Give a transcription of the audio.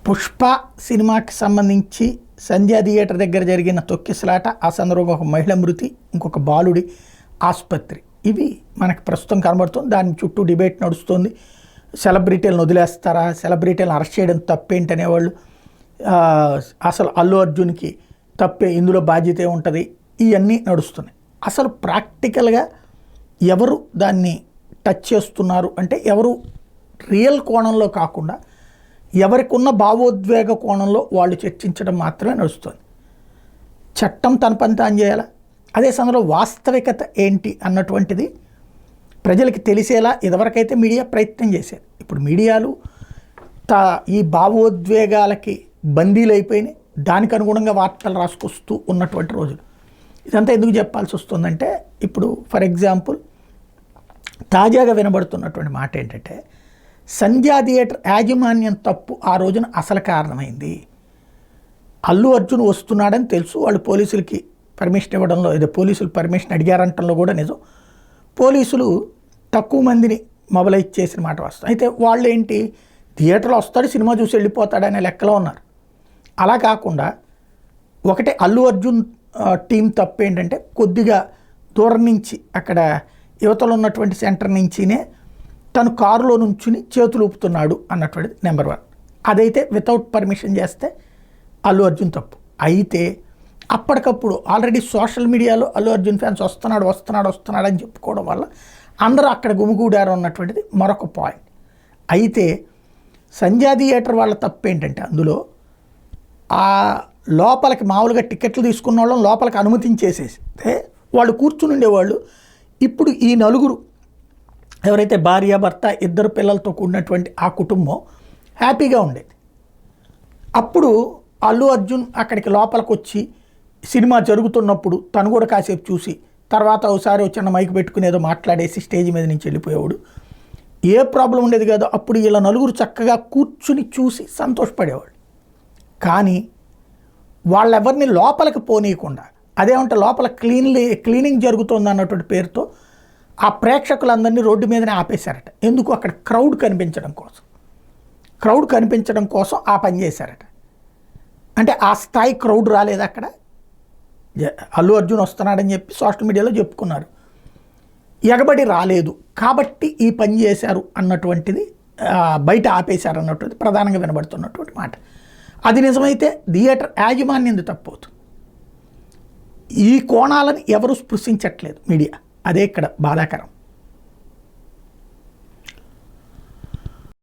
పుష్ప సినిమాకి సంబంధించి సంధ్య థియేటర్ దగ్గర జరిగిన తొక్కిసలాట, ఆ సందర్భంగా ఒక మహిళ మృతి, ఇంకొక బాలుడి ఆసుపత్రి, ఇవి మనకు ప్రస్తుతం కనబడుతుంది. దాని చుట్టూ డిబేట్ నడుస్తుంది. సెలబ్రిటీలను వదిలేస్తారా, సెలబ్రిటీలను అరెస్ట్ చేయడం తప్పేంటి అనేవాళ్ళు, అసలు అల్లు అర్జున్కి తప్పే, ఇందులో బాధ్యత ఉంటుంది, ఇవన్నీ నడుస్తున్నాయి. అసలు ప్రాక్టికల్గా ఎవరు దాన్ని టచ్ చేస్తున్నారు అంటే ఎవరు రియల్ కోణంలో కాకుండా ఎవరికి ఉన్న భావోద్వేగ కోణంలో వాళ్ళు చర్చించడం మాత్రమే నడుస్తుంది. చట్టం తన పని తాను చేయాలా, అదే సమయంలో వాస్తవికత ఏంటి అన్నటువంటిది ప్రజలకి తెలిసేలా ఇదివరకైతే మీడియా ప్రయత్నం చేసేది. ఇప్పుడు మీడియాలు ఈ భావోద్వేగాలకి బందీలు అయిపోయినాయి. దానికి అనుగుణంగా వార్తలు రాసుకొస్తూ ఉన్నటువంటి రోజులు. ఇదంతా ఎందుకు చెప్పాల్సి వస్తుందంటే, ఇప్పుడు ఫర్ ఎగ్జాంపుల్ తాజాగా వినబడుతున్నటువంటి మాట ఏంటంటే, సంధ్యా థియేటర్ యాజమాన్యం తప్పు ఆ రోజున అసలు కారణమైంది. అల్లు అర్జున్ వస్తున్నాడని తెలుసు, వాళ్ళు పోలీసులకి పర్మిషన్ ఇవ్వడంలో, ఏదో పోలీసులు పర్మిషన్ అడిగారంటంలో కూడా నిజం. పోలీసులు తక్కువ మందిని మొబలైజ్ చేసిన మాట వస్తుంది. అయితే వాళ్ళు ఏంటి, థియేటర్లో వస్తాడు, సినిమా చూసి వెళ్ళిపోతాడనే లెక్కలో ఉన్నారు. అలా కాకుండా ఒకటే అల్లు అర్జున్ టీం తప్పు ఏంటంటే, కొద్దిగా దూరం నుంచి అక్కడ యువతలో ఉన్నటువంటి సెంటర్ నుంచినే తను కారులో నుంచుని చేతులు ఊపుతున్నాడు అన్నటువంటిది నెంబర్ 1. అదైతే వితౌట్ పర్మిషన్ చేస్తే అల్లు అర్జున్ తప్పు. అయితే అప్పటికప్పుడు ఆల్రెడీ సోషల్ మీడియాలో అల్లు అర్జున్ ఫ్యాన్స్ వస్తున్నాడు అని చెప్పుకోవడం వల్ల అందరూ అక్కడ గుమిగూడారు అన్నటువంటిది మరొక పాయింట్. అయితే సంధ్యా థియేటర్ వాళ్ళ తప్పు ఏంటంటే, అందులో ఆ లోపలికి మామూలుగా టికెట్లు తీసుకున్న వాళ్ళని లోపలికి అనుమతించేసేస్తే వాళ్ళు కూర్చుని ఉండేవాళ్ళు. ఇప్పుడు ఈ నలుగురు ఎవరైతే భార్య భర్త 2 పిల్లలతో కూడినటువంటి ఆ కుటుంబం హ్యాపీగా ఉండేది. అప్పుడు అల్లు అర్జున్ అక్కడికి లోపలికి వచ్చి సినిమా జరుగుతున్నప్పుడు తను కూడా కాసేపు చూసి తర్వాత ఒకసారి చిన్న మైక్ పెట్టుకుని ఏదో మాట్లాడేసి స్టేజ్ మీద నుంచి వెళ్ళిపోయేవాడు. ఏ ప్రాబ్లం ఉండేది కాదు. అప్పుడు ఇలా నలుగురు చక్కగా కూర్చుని చూసి సంతోషపడేవాళ్ళు. కానీ వాళ్ళెవరిని లోపలికి పోనీయకుండా, అదేమంటే లోపల క్లీనింగ్ జరుగుతుంది అన్నటువంటి పేరుతో ఆ ప్రేక్షకులందరినీ రోడ్డు మీదనే ఆపేశారట. ఎందుకు, అక్కడ క్రౌడ్ కనిపించడం కోసం ఆ పని చేశారట. అంటే ఆ స్థాయి క్రౌడ్ రాలేదు అక్కడ. అల్లు అర్జున్ వస్తున్నాడని చెప్పి సోషల్ మీడియాలో చెప్పుకున్నారు, ఎగబడి రాలేదు కాబట్టి ఈ పని చేశారు అన్నటువంటిది, బయట ఆపేశారు అన్నటువంటిది ప్రధానంగా వినబడుతున్నటువంటి మాట. అది నిజమైతే థియేటర్ యాజమాన్యం తప్పవుతుంది. ఈ కోణాలను ఎవరు స్పృశించట్లేదు మీడియా, అదే ఇక్కడ బాధాకరం.